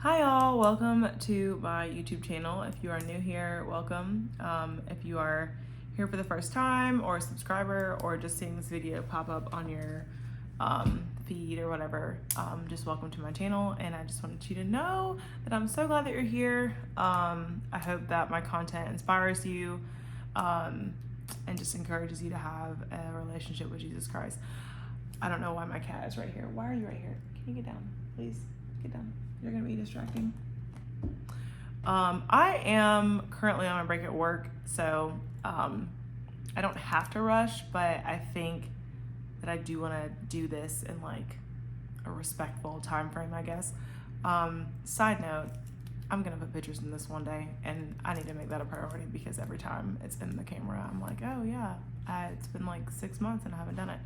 Hi all, welcome to my YouTube channel. If you are new here, welcome. If you are here for the first time or a subscriber or just seeing this video pop up on your feed or whatever, just welcome to my channel. And I just wanted you to know that I'm so glad that you're here. I hope that my content inspires you and just encourages you to have a relationship with Jesus Christ. I don't know why my cat is right here. Why are you right here? Can you get down, please? Get down. You're gonna be distracting. I am currently on a break at work, so I don't have to rush, but I think that I do want to do this in like a respectful time frame, I guess. Side note, I'm gonna put pictures in this one day, and I need to make that a priority because every time it's in the camera, I'm like, oh yeah, it's been like 6 months and I haven't done it.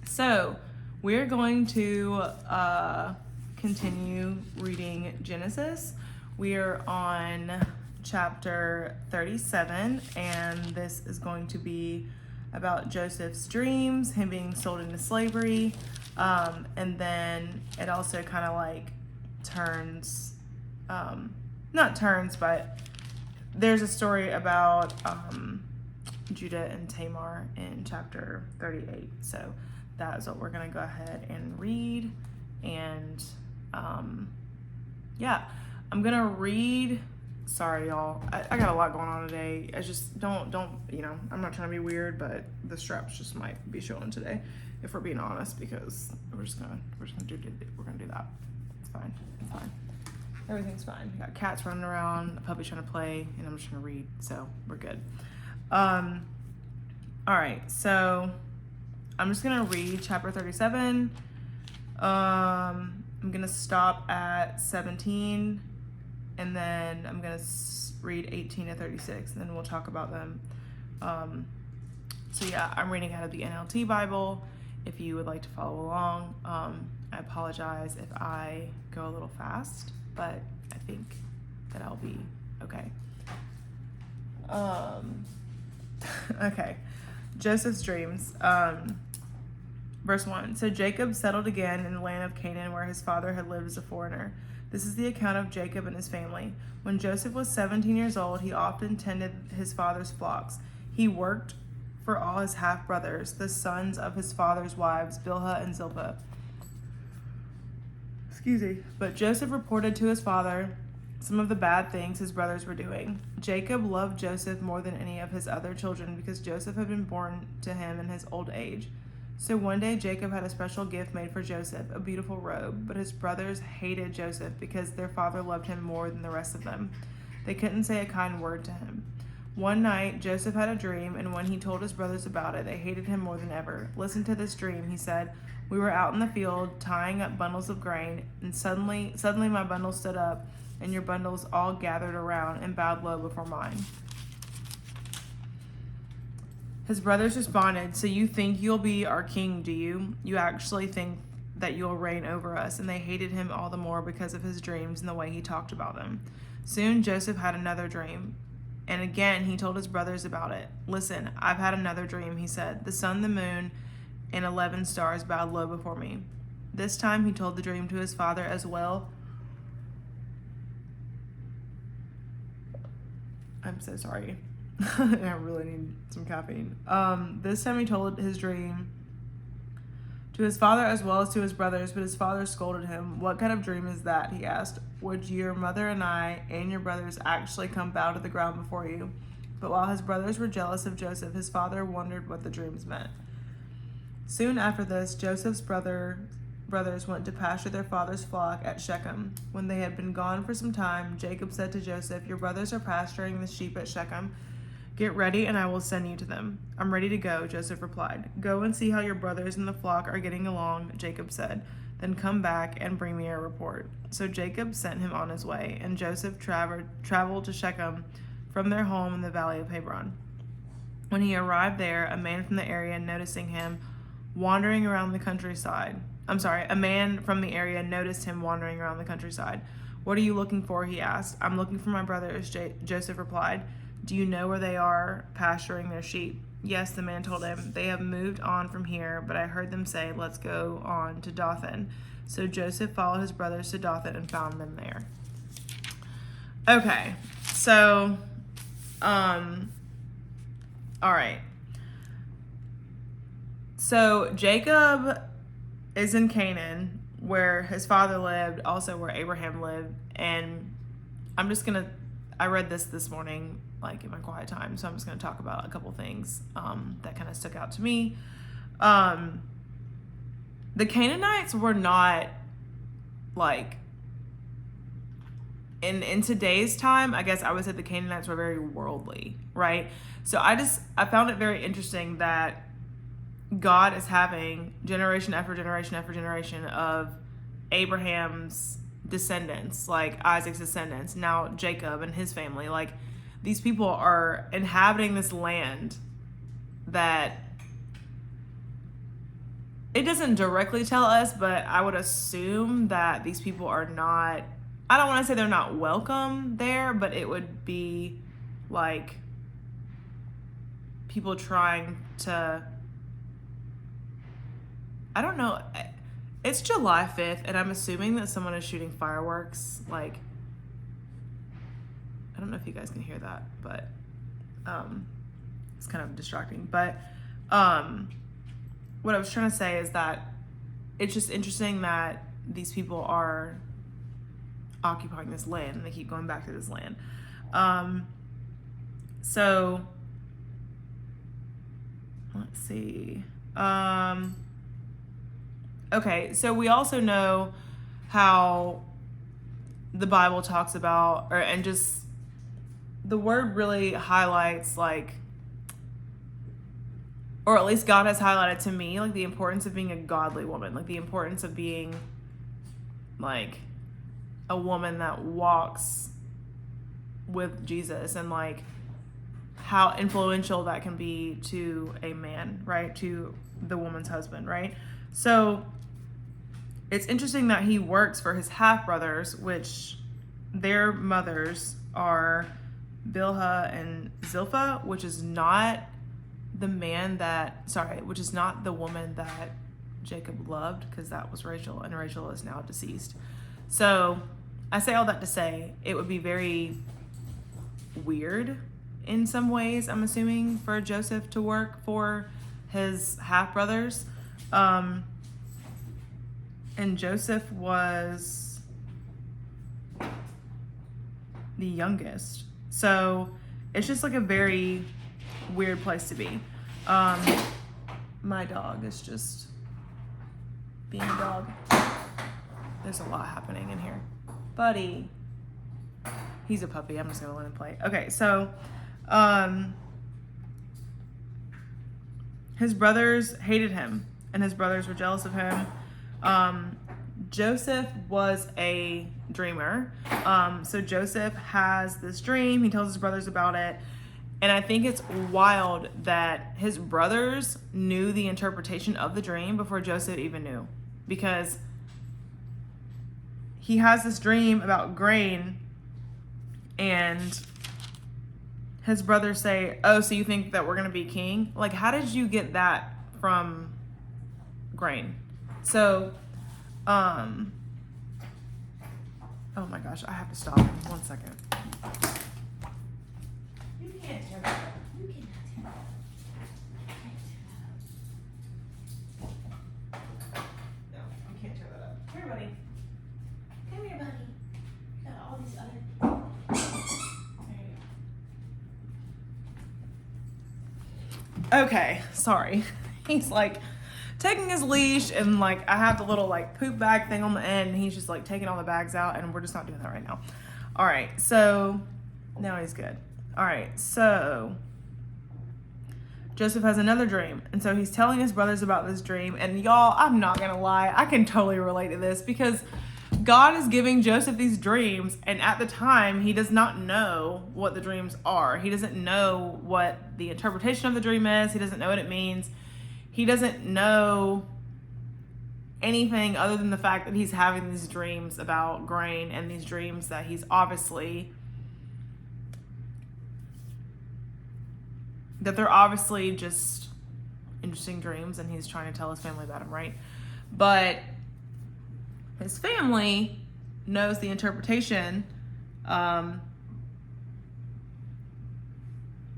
So we're going to continue reading Genesis. We are on chapter 37, and this is going to be about Joseph's dreams, him being sold into slavery, and then it also kind of like turns, not turns, but there's a story about Judah and Tamar in chapter 38. So that is what we're going to go ahead and read. And yeah, I'm going to read. Sorry, y'all. I got a lot going on today. I just don't, you know, I'm not trying to be weird, but the straps just might be showing today, if we're being honest, because we're gonna do that. It's fine. It's fine. Everything's fine. We got cats running around, a puppy trying to play, and I'm just gonna read, so we're good. All right, so I'm just gonna read chapter 37. I'm gonna stop at 17, and then I'm gonna read 18 to 36, and then we'll talk about them. So yeah, I'm reading out of the NLT Bible. If you would like to follow along, I apologize if I go a little fast, but I think that I'll be okay. Okay, Joseph's dreams. Verse 1. So Jacob settled again in the land of Canaan, where his father had lived as a foreigner. This is the account of Jacob and his family. When Joseph was 17 years old, he often tended his father's flocks. He worked for all his half-brothers, the sons of his father's wives, Bilhah and Zilpah. Excuse me. But Joseph reported to his father some of the bad things his brothers were doing. Jacob loved Joseph more than any of his other children because Joseph had been born to him in his old age. So one day Jacob had a special gift made for Joseph, a beautiful robe, but his brothers hated Joseph because their father loved him more than the rest of them. They couldn't say a kind word to him. One night, Joseph had a dream, and when he told his brothers about it, they hated him more than ever. Listen to this dream, he said. We were out in the field tying up bundles of grain, and suddenly my bundle stood up, and your bundles all gathered around and bowed low before mine. His brothers responded, so you think you'll be our king, do you? You actually think that you'll reign over us. And they hated him all the more because of his dreams and the way he talked about them. Soon Joseph had another dream, and again he told his brothers about it. Listen, I've had another dream, he said. The sun, the moon, and 11 stars bowed low before me. This time he told the dream to his father as well. I'm so sorry. I really need some caffeine. This time he told his dream to his father as well as to his brothers, but his father scolded him. What kind of dream is that? He asked. Would your mother and I and your brothers actually come bow to the ground before you? But while his brothers were jealous of Joseph, his father wondered what the dreams meant. Soon after this, Joseph's brothers went to pasture their father's flock at Shechem. When they had been gone for some time, Jacob said to Joseph, your brothers are pasturing the sheep at Shechem. Get ready, and I will send you to them. I'm ready to go, Joseph replied. Go and see how your brothers in the flock are getting along, Jacob said. Then come back and bring me a report. So Jacob sent him on his way, and Joseph traveled to Shechem from their home in the valley of Hebron. When he arrived there, a man from the area noticed him wandering around the countryside. A man from the area noticed him wandering around the countryside. What are you looking for? He asked. I'm looking for my brothers, Joseph replied. Do you know where they are pasturing their sheep? Yes, the man told him. They have moved on from here, but I heard them say, let's go on to Dothan. So Joseph followed his brothers to Dothan and found them there. Okay, so, all right. So Jacob is in Canaan, where his father lived, also where Abraham lived, and I read this morning, like in my quiet time, so I'm just gonna talk about a couple things that kind of stuck out to me. The Canaanites were not like in today's time, I guess I would say the Canaanites were very worldly, right? So I found it very interesting that God is having generation after generation after generation of Abraham's descendants, like Isaac's descendants, now Jacob and his family. Like, these people are inhabiting this land that it doesn't directly tell us, but I would assume that these people are not, I don't want to say they're not welcome there, but it would be like people trying to, I don't know. It's July 5th, and I'm assuming that someone is shooting fireworks. Like, I don't know if you guys can hear that, but it's kind of distracting. But what I was trying to say is that it's just interesting that these people are occupying this land, and they keep going back to this land. So let's see. Okay, so we also know how the Bible talks about, and just the word really highlights, like, or at least God has highlighted to me, like, the importance of being a godly woman, like the importance of being like a woman that walks with Jesus, and like how influential that can be to a man, right? To the woman's husband, right? So it's interesting that he works for his half-brothers, which their mothers are Bilhah and Zilpah, which is not the woman that Jacob loved, because that was Rachel, and Rachel is now deceased. So I say all that to say it would be very weird in some ways, I'm assuming, for Joseph to work for his half-brothers. And Joseph was the youngest. So it's just like a very weird place to be. My dog is just being a dog. There's a lot happening in here. Buddy. He's a puppy. I'm just going to let him play. Okay, so his brothers hated him, and his brothers were jealous of him. Joseph was a dreamer. So Joseph has this dream. He tells his brothers about it. And I think it's wild that his brothers knew the interpretation of the dream before Joseph even knew. Because he has this dream about grain, and his brothers say, "Oh, so you think that we're going to be king? Like, how did you get that from grain?" So, oh my gosh, I have to stop. 1 second. You can't tear that up. You cannot tear that up. No, you can't tear that up. Come here, buddy. Come here, buddy. You got all these other. There you go. Okay, sorry. He's like taking his leash, and like I have the little like poop bag thing on the end, and he's just like taking all the bags out, and we're just not doing that right now. All right, so now he's good. All right, so Joseph has another dream, and so he's telling his brothers about this dream, and y'all, I'm not gonna lie, I can totally relate to this, because God is giving Joseph these dreams, and at the time he does not know what the dreams are. He doesn't know what the interpretation of the dream is. He doesn't know what it means. He doesn't know anything other than the fact that he's having these dreams about grain, and these dreams that he's obviously, that they're obviously just interesting dreams, and he's trying to tell his family about them, right? But His family knows the interpretation. And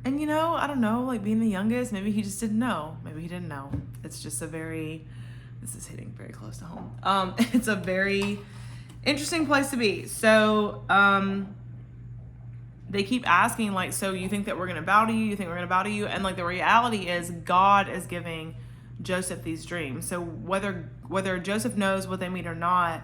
I don't know, like being the youngest, maybe he just didn't know. Maybe he didn't know. It's just this is hitting very close to home. It's a very interesting place to be. So, they keep asking, like, so you think that we're going to bow to you? You think we're going to bow to you? And, like, the reality is God is giving Joseph these dreams. So whether Joseph knows what they mean or not,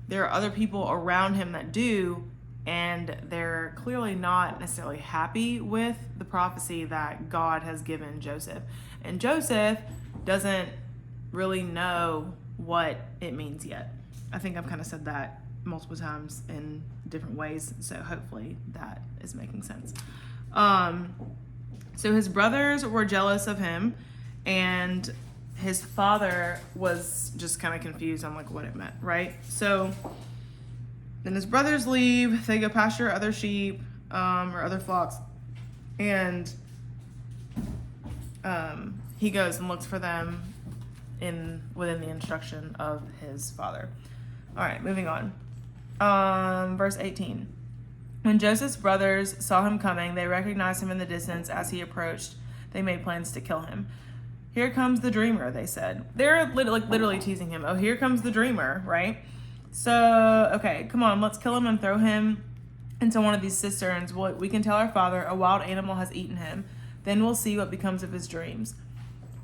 there are other people around him that do, and they're clearly not necessarily happy with the prophecy that God has given Joseph. And Joseph doesn't really know what it means yet. I think I've kind of said that multiple times in different ways, so hopefully that is making sense. So his brothers were jealous of him, and his father was just kind of confused on like what it meant, right? So then his brothers leave, they go pasture other sheep or other flocks, and he goes and looks for them within the instruction of his father. All right, moving on. Verse 18. When Joseph's brothers saw him coming, they recognized him in the distance. As he approached, they made plans to kill him. Here comes the dreamer, they said. They're literally teasing him. Oh, here comes the dreamer, right? So, okay, come on, let's kill him and throw him into one of these cisterns. We can tell our father a wild animal has eaten him. Then we'll see what becomes of his dreams.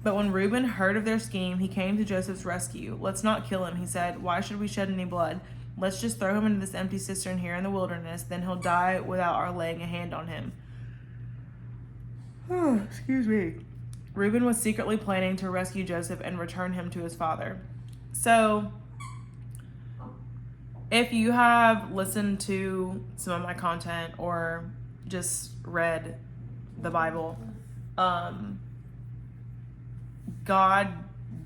But when Reuben heard of their scheme, he came to Joseph's rescue. Let's not kill him, he said. Why should we shed any blood? Let's just throw him into this empty cistern here in the wilderness. Then he'll die without our laying a hand on him. Oh, excuse me. Reuben was secretly planning to rescue Joseph and return him to his father. So, if you have listened to some of my content or just read the Bible, God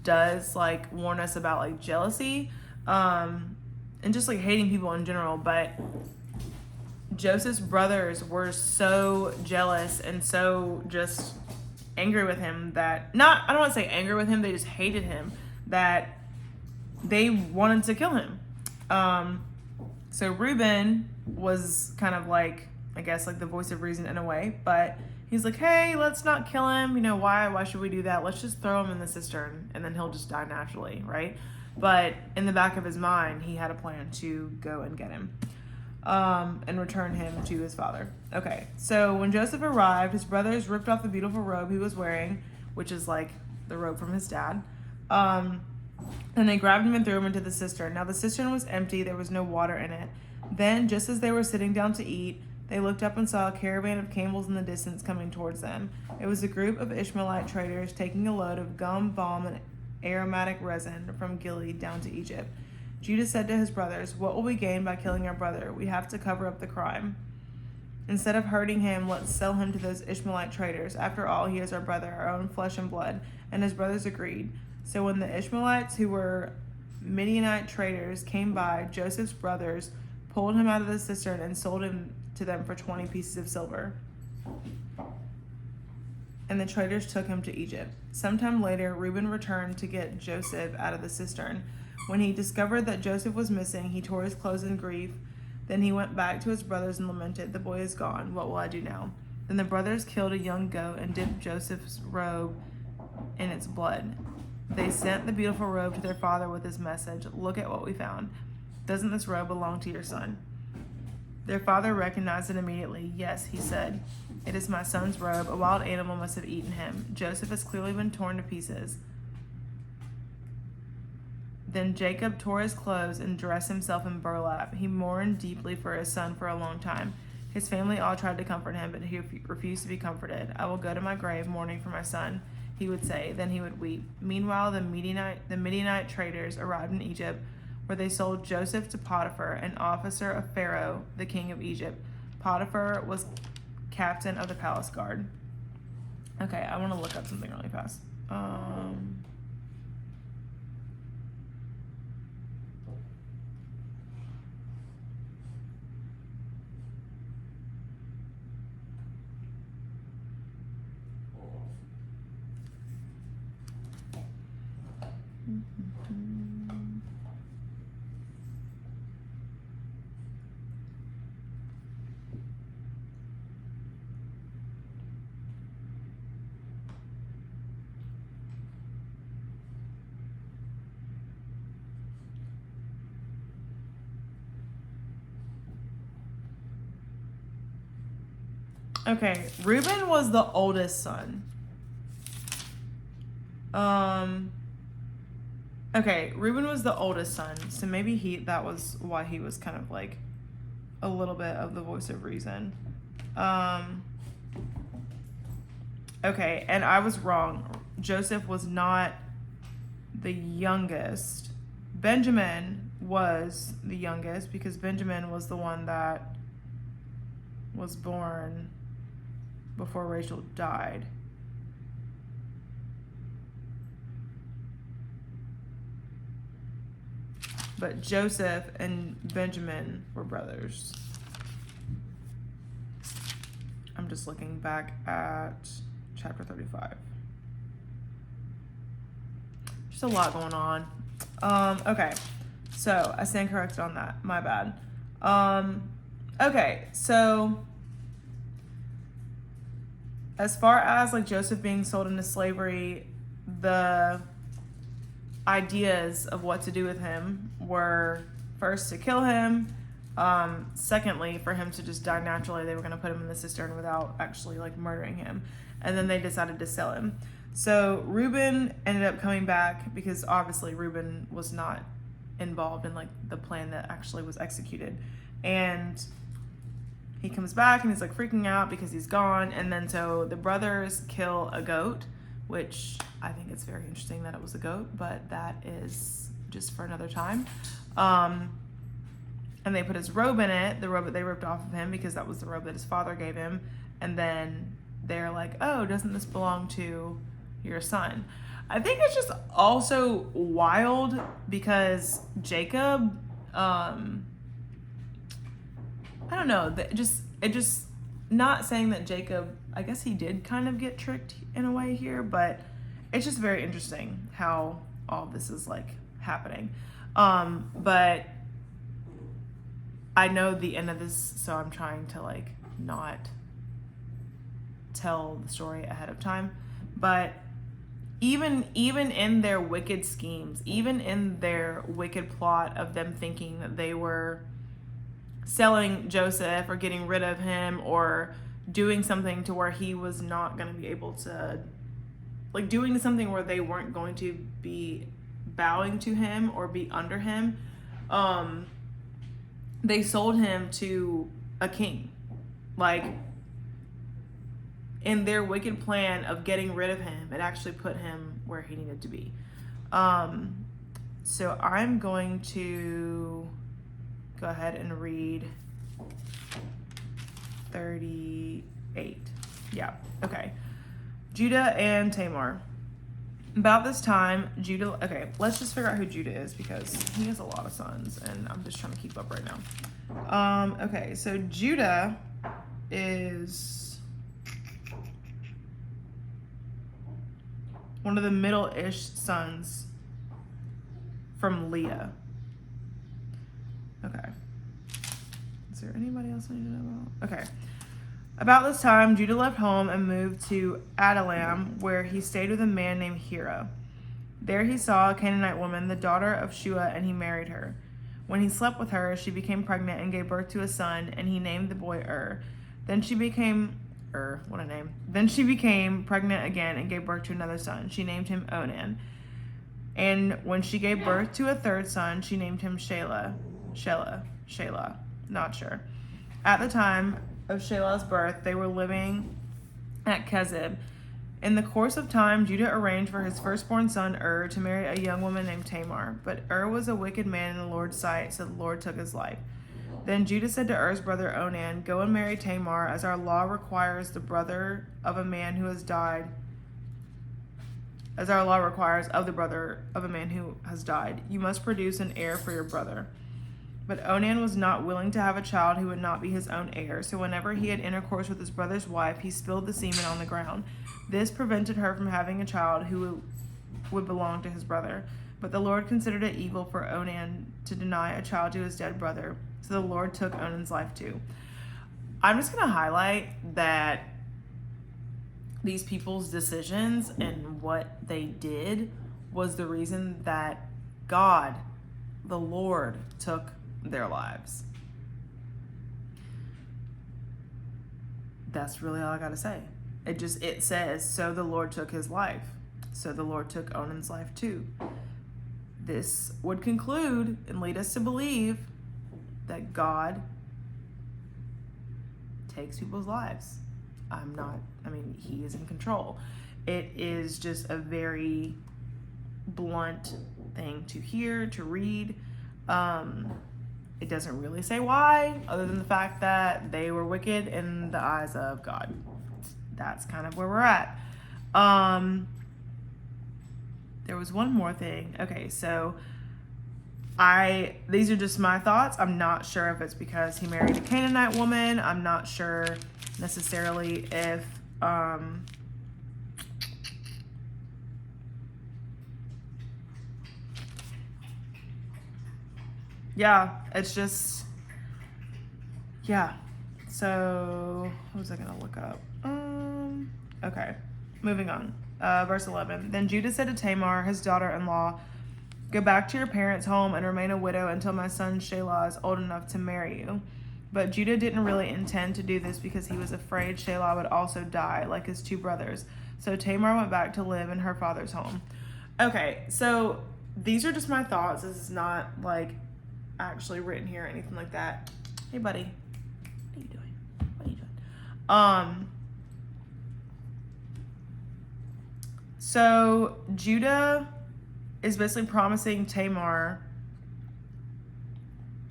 does like warn us about like jealousy, and just like hating people in general. But Joseph's brothers were so jealous and so just angry with him that I don't want to say angry with him, they just hated him, that they wanted to kill him. So Reuben was kind of like, I guess, like the voice of reason in a way, but he's like, hey, let's not kill him. Why should we do that? Let's just throw him in the cistern and then he'll just die naturally, right? But in the back of his mind, he had a plan to go and get him, and return him to his father. Okay, so when Joseph arrived, his brothers ripped off the beautiful robe he was wearing, which is like the robe from his dad, and they grabbed him and threw him into the cistern. Now the cistern was empty, there was no water in it. Then, just as they were sitting down to eat, they looked up and saw a caravan of camels in the distance coming towards them. It was a group of Ishmaelite traders taking a load of gum, balm, and aromatic resin from Gilead down to Egypt. Judah said to his brothers, what will we gain by killing our brother? We have to cover up the crime. Instead of hurting him, let's sell him to those Ishmaelite traders. After all, he is our brother, our own flesh and blood. And his brothers agreed. So when the Ishmaelites, who were Midianite traders, came by, Joseph's brothers pulled him out of the cistern and sold him to them for 20 pieces of silver. And the traders took him to Egypt. Sometime later, Reuben returned to get Joseph out of the cistern. When he discovered that Joseph was missing, he tore his clothes in grief. Then he went back to his brothers and lamented, the boy is gone. What will I do now? Then the brothers killed a young goat and dipped Joseph's robe in its blood. They sent the beautiful robe to their father with this message, look at what we found. Doesn't this robe belong to your son? Their father recognized it immediately. Yes, he said, it is my son's robe. A wild animal must have eaten him. Joseph has clearly been torn to pieces. Then Jacob tore his clothes and dressed himself in burlap. He mourned deeply for his son for a long time. His family all tried to comfort him, but he refused to be comforted. I will go to my grave mourning for my son, he would say. Then he would weep. Meanwhile, the Midianite traders arrived in Egypt, where they sold Joseph to Potiphar, an officer of Pharaoh, the king of Egypt. Potiphar was captain of the palace guard. Okay, I want to look up something really fast. Okay, Reuben was the oldest son. Okay, Reuben was the oldest son, so maybe that was why he was kind of like a little bit of the voice of reason. Okay, and I was wrong. Joseph was not the youngest. Benjamin was the youngest because Benjamin was the one that was born before Rachel died. But Joseph and Benjamin were brothers. I'm just looking back at chapter 35. Just a lot going on. Okay, so I stand corrected on that. My bad. Okay, so as far as like Joseph being sold into slavery, the ideas of what to do with him were first to kill him, secondly for him to just die naturally. They were going to put him in the cistern without actually like murdering him, and then they decided to sell him. So Reuben ended up coming back because obviously Reuben was not involved in like the plan that actually was executed, and he comes back and he's like freaking out because he's gone. And then so the brothers kill a goat, which I think it's very interesting that it was a goat, but that is just for another time. And they put his robe in it, the robe that they ripped off of him because that was the robe that his father gave him. And then they're like, oh, doesn't this belong to your son? I think it's just also wild because Jacob, I don't know, it just not saying that Jacob, I guess he did kind of get tricked in a way here, but it's just very interesting how all this is like happening. But I know the end of this, so I'm trying to like not tell the story ahead of time. But even in their wicked schemes, even in their wicked plot of them thinking that they were selling Joseph or getting rid of him or doing something to where he was not going to be able to, like doing something where they weren't going to be bowing to him or be under him, they sold him to a king. Like, in their wicked plan of getting rid of him, it actually put him where he needed to be. So I'm going to go ahead and read 38. Yeah, okay. Judah and Tamar. About this time, Judah... Okay, let's just figure out who Judah is because he has a lot of sons, and I'm just trying to keep up right now. Okay, so Judah is one of the middle-ish sons from Leah. Okay. Is there anybody else I need to know about? Okay. About this time, Judah left home and moved to Adullam, where he stayed with a man named Hira. There he saw a Canaanite woman, the daughter of Shua, and he married her. When he slept with her, she became pregnant and gave birth to a son, and he named the boy Then she became what a name. Then she became pregnant again and gave birth to another son. She named him Onan. And when she gave birth to a third son, she named him Shelah, not sure. At the time of Shelah's birth, they were living at Kezib. In the course of time, Judah arranged for his firstborn son to marry a young woman named Tamar. But was a wicked man in the Lord's sight, so the Lord took his life. Then Judah said to Er's brother Onan, go and marry Tamar, as our law requires the brother of a man who has died. As our law requires of the brother of a man who has died. You must produce an heir for your brother. But Onan was not willing to have a child who would not be his own heir. So whenever he had intercourse with his brother's wife, he spilled the semen on the ground. This prevented her from having a child who would belong to his brother. But the Lord considered it evil for Onan to deny a child to his dead brother. So the Lord took Onan's life too. I'm just going to highlight that these people's decisions and what they did was the reason that God, the Lord, took their lives. That's really all I gotta say. It says, so the Lord took his life. So the Lord took Onan's life too. This would conclude and lead us to believe that God takes people's lives. He is in control. It is just a very blunt thing to hear, to read. It doesn't really say why, other than the fact that they were wicked in the eyes of God. That's kind of where we're at. There was one more thing. Okay, so these are just my thoughts. I'm not sure if it's because he married a Canaanite woman. I'm not sure necessarily if it's just, so what was I gonna look up? Okay, moving on. Verse 11. Then Judah said to Tamar, his daughter-in-law, go back to your parents' home and remain a widow until my son Shelah is old enough to marry you. But Judah didn't really intend to do this because he was afraid Shelah would also die like his two brothers. So Tamar went back to live in her father's home. Okay, so these are just my thoughts. This is not like actually written here or anything like that. Hey buddy, what are you doing? So Judah is basically promising Tamar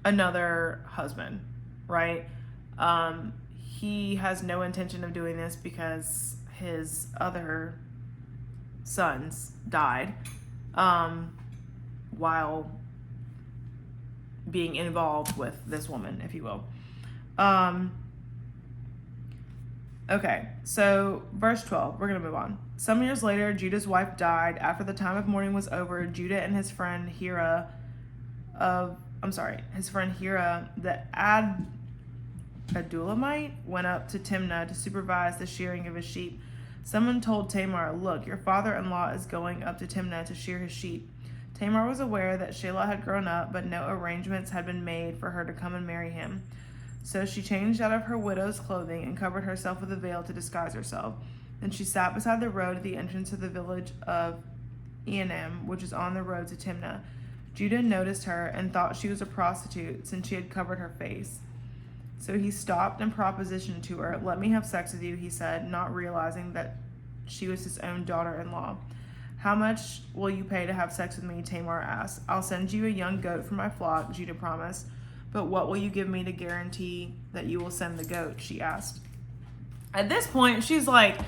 another husband, right? He has no intention of doing this because his other sons died while being involved with this woman, if you will. Okay, so verse 12, we're going to move on. Some years later, Judah's wife died. After the time of mourning was over, Judah and his friend Hira, the Adulamite, went up to Timnah to supervise the shearing of his sheep. Someone told Tamar, look, your father-in-law is going up to Timnah to shear his sheep. Tamar was aware that Shelah had grown up, but no arrangements had been made for her to come and marry him. So she changed out of her widow's clothing and covered herself with a veil to disguise herself. Then she sat beside the road at the entrance of the village of Eanim, which is on the road to Timnah. Judah noticed her and thought she was a prostitute since she had covered her face. So he stopped and propositioned to her. Let me have sex with you, he said, not realizing that she was his own daughter-in-law. How much will you pay to have sex with me? Tamar asked. I'll send you a young goat for my flock, Judah promised. But what will you give me to guarantee that you will send the goat? She asked. At this point, she's like,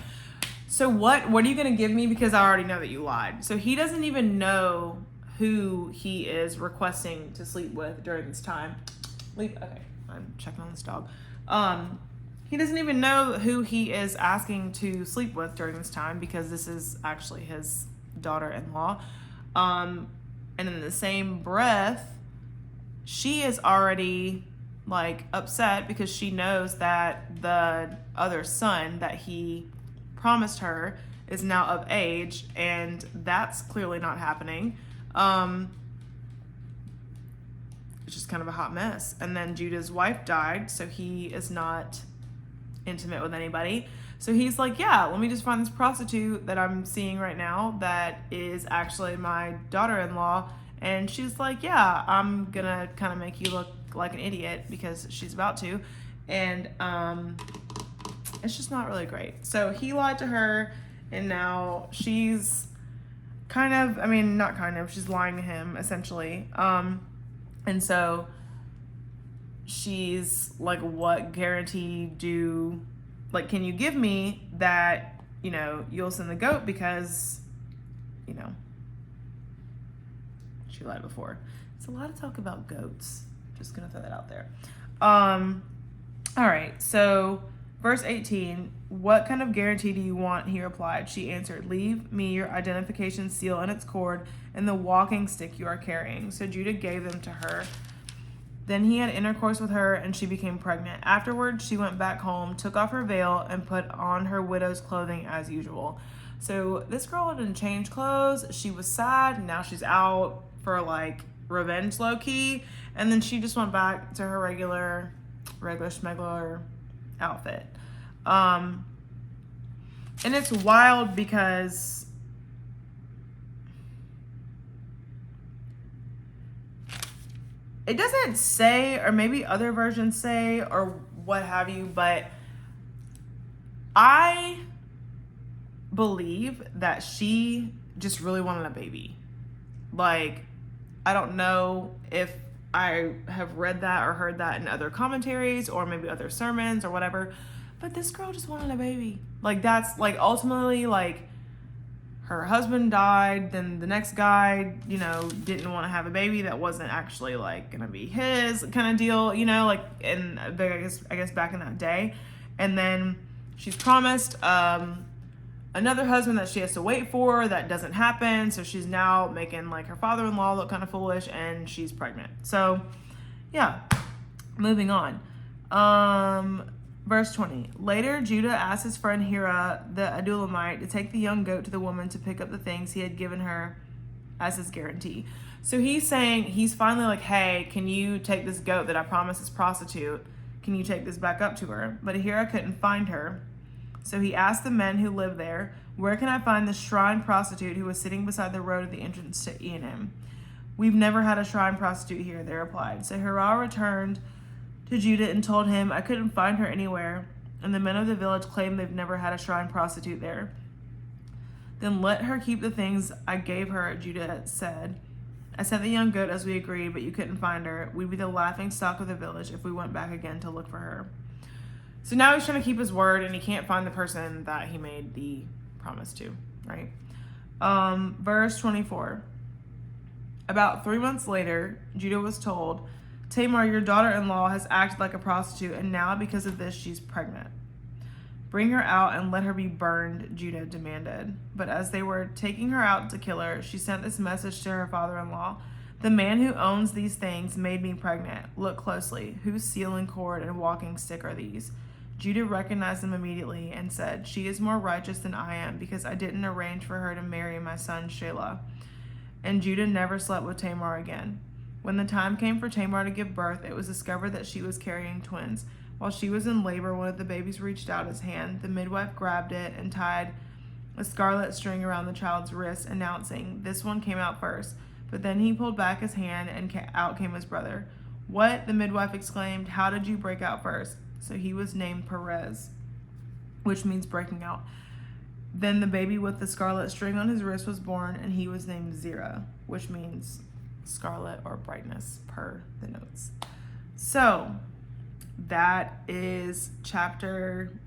so what are you going to give me? Because I already know that you lied. So he doesn't even know who he is requesting to sleep with during this time. Okay, I'm checking on this dog. He doesn't even know who he is asking to sleep with during this time because this is actually his daughter-in-law. And in the same breath, she is already like upset because she knows that the other son that he promised her is now of age, and that's clearly not happening. It's just kind of a hot mess. And then Judah's wife died, so he is not intimate with anybody. So he's like, yeah, let me just find this prostitute that I'm seeing right now that is actually my daughter-in-law. And she's like, yeah, I'm gonna kind of make you look like an idiot because she's about to. And it's just not really great. So he lied to her, and now she's she's lying to him, essentially. And so she's like, what guarantee can you give me that, you'll send the goat because, she lied before. It's a lot of talk about goats. Just gonna throw that out there. All right, so verse 18, what kind of guarantee do you want? He replied. She answered, leave me your identification seal and its cord and the walking stick you are carrying. So Judah gave them to her. Then he had intercourse with her, and she became pregnant. Afterwards, she went back home, took off her veil, and put on her widow's clothing as usual. So this girl didn't change clothes. She was sad. Now she's out for revenge low key. And then she just went back to her regular schmegler outfit. And it's wild because it doesn't say, or maybe other versions say, or what have you, but I believe that she just really wanted a baby. Like, I don't know if I have read that or heard that in other commentaries or maybe other sermons or whatever, but this girl just wanted a baby. Like, that's like ultimately, like, her husband died, then the next guy, you know, didn't want to have a baby that wasn't actually like gonna be his kind of deal, you know, like, and I guess back in that day. And then she's promised another husband that she has to wait for. That doesn't happen, so she's now making like her father-in-law look kind of foolish, and she's pregnant. So yeah, moving on. Verse 20. Later, Judah asked his friend Hira the Adulamite to take the young goat to the woman to pick up the things he had given her as his guarantee. So he's saying, he's finally like, hey, can you take this goat that I promised this prostitute? Can you take this back up to her? But Hira couldn't find her. So he asked the men who lived there, where can I find the shrine prostitute who was sitting beside the road at the entrance to Enaim? We've never had a shrine prostitute here, they replied. So Hira returned to Judah and told him, I couldn't find her anywhere, and the men of the village claim they've never had a shrine prostitute there. Then let her keep the things I gave her, Judah said. I sent the young goat as we agreed, but you couldn't find her. We'd be the laughing stock of the village if we went back again to look for her. So now he's trying to keep his word, and he can't find the person that he made the promise to, right? Verse 24. About 3 months later, Judah was told, Tamar, your daughter-in-law, has acted like a prostitute, and now because of this, she's pregnant. Bring her out and let her be burned, Judah demanded. But as they were taking her out to kill her, she sent this message to her father-in-law. The man who owns these things made me pregnant. Look closely. Whose sealing cord and walking stick are these? Judah recognized them immediately and said, she is more righteous than I am, because I didn't arrange for her to marry my son Shelah. And Judah never slept with Tamar again. When the time came for Tamar to give birth, it was discovered that she was carrying twins. While she was in labor, one of the babies reached out his hand. The midwife grabbed it and tied a scarlet string around the child's wrist, announcing, this one came out first. But then he pulled back his hand, and out came his brother. What? The midwife exclaimed. How did you break out first? So he was named Perez, which means breaking out. Then the baby with the scarlet string on his wrist was born, and he was named Zerah, which means scarlet or brightness per the notes. So that is chapter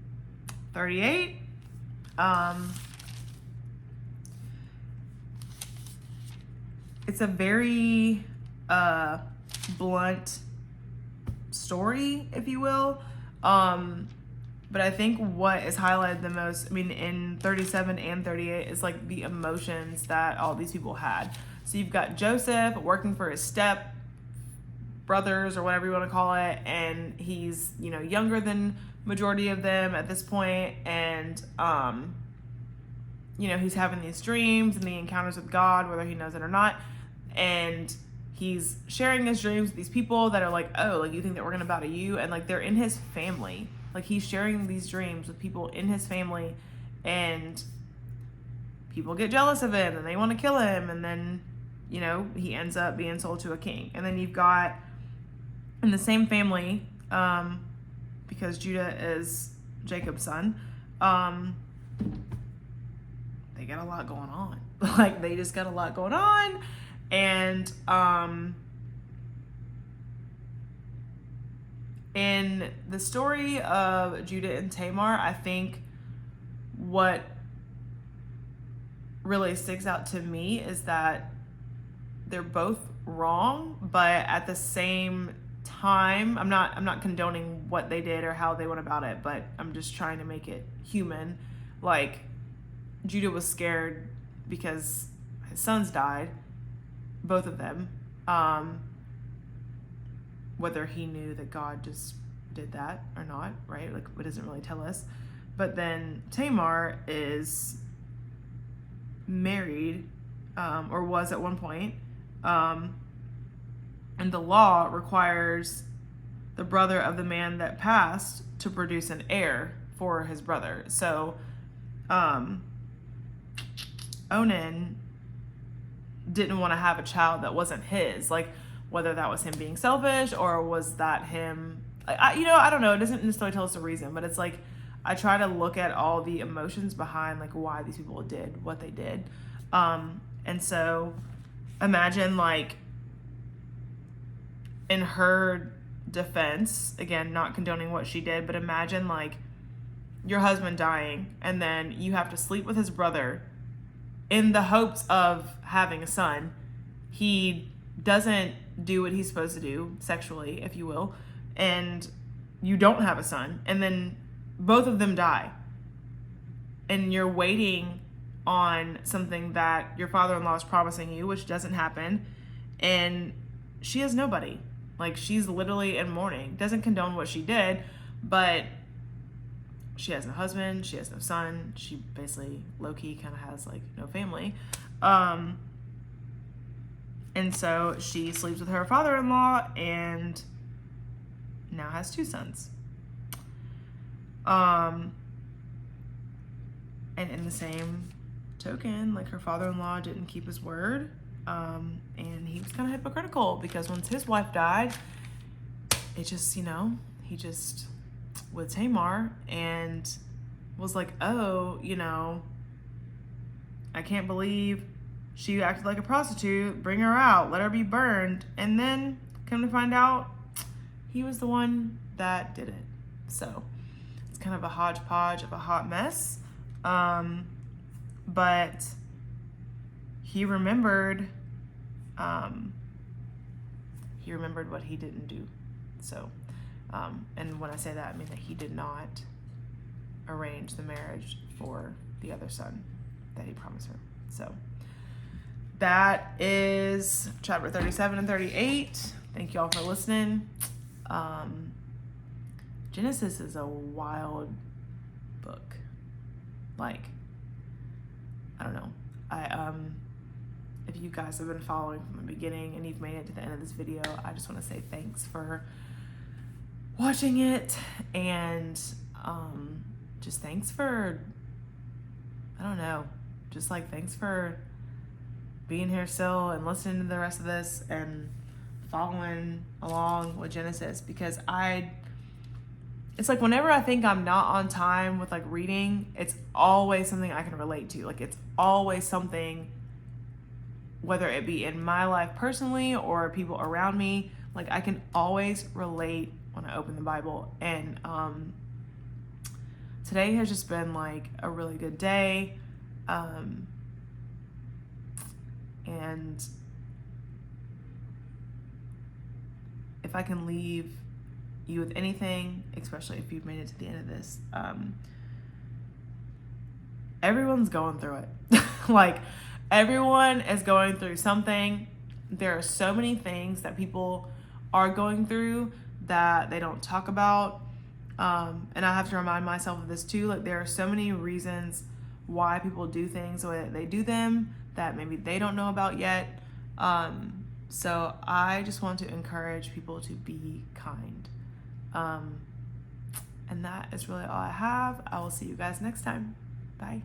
38. It's a very blunt story, if you will. But I think what is highlighted the most, I mean, in 37 and 38 is like the emotions that all these people had. So you've got Joseph working for his step brothers, or whatever you want to call it, and he's, you know, younger than majority of them at this point, and you know, he's having these dreams and the encounters with God, whether he knows it or not, and he's sharing his dreams with these people that are like, oh, like, you think that we're gonna bow to you? And like, they're in his family. Like, he's sharing these dreams with people in his family, and people get jealous of him and they want to kill him, and then, you know, he ends up being sold to a king. And then you've got in the same family, because Judah is Jacob's son, they got a lot going on. Like, they just got a lot going on. And in the story of Judah and Tamar, I think what really sticks out to me is that they're both wrong, but at the same time, I'm not condoning what they did or how they went about it, but I'm just trying to make it human. Like, Judah was scared because his sons died, both of them. Whether he knew that God just did that or not, right? Like, it doesn't really tell us. But then Tamar is married, or was at one point, and the law requires the brother of the man that passed to produce an heir for his brother. So Onan didn't want to have a child that wasn't his, like whether that was him being selfish or was that him, I don't know. It doesn't necessarily tell us the reason, but it's like I try to look at all the emotions behind like why these people did what they did. And so imagine, like, in her defense, again, not condoning what she did, but imagine like your husband dying and then you have to sleep with his brother in the hopes of having a son. He doesn't do what he's supposed to do sexually, if you will, and you don't have a son, and then both of them die, and you're waiting on something that your father-in-law is promising you, which doesn't happen, and she has nobody. Like, she's literally in mourning. Doesn't condone what she did, but she has no husband, she has no son, she basically low-key kind of has like no family. And so she sleeps with her father-in-law and now has 2 sons. And in the same token, like, her father-in-law didn't keep his word. And he was kind of hypocritical because once his wife died, it just, he just with Tamar and was like, oh, I can't believe she acted like a prostitute, bring her out, let her be burned. And then come to find out he was the one that did it. So it's kind of a hodgepodge of a hot mess. But he remembered what he didn't do. So, and when I say that, I mean that he did not arrange the marriage for the other son that he promised her. So that is chapter 37 and 38. Thank you all for listening. Genesis is a wild book. Like, I don't know. If you guys have been following from the beginning and you've made it to the end of this video, I just want to say thanks for watching it, and just thanks for, thanks for being here still and listening to the rest of this and following along with Genesis, because it's like whenever I think I'm not on time with like reading, it's always something I can relate to. Like, it's always something, whether it be in my life personally or people around me, like I can always relate when I open the Bible. And today has just been like a really good day. And if I can leave you with anything, especially if you've made it to the end of this, everyone's going through it. Like, everyone is going through something. There are so many things that people are going through that they don't talk about. And I have to remind myself of this too. Like, there are so many reasons why people do things the way that they do them that maybe they don't know about yet. So I just want to encourage people to be kind. And that is really all I have. I will see you guys next time. Bye.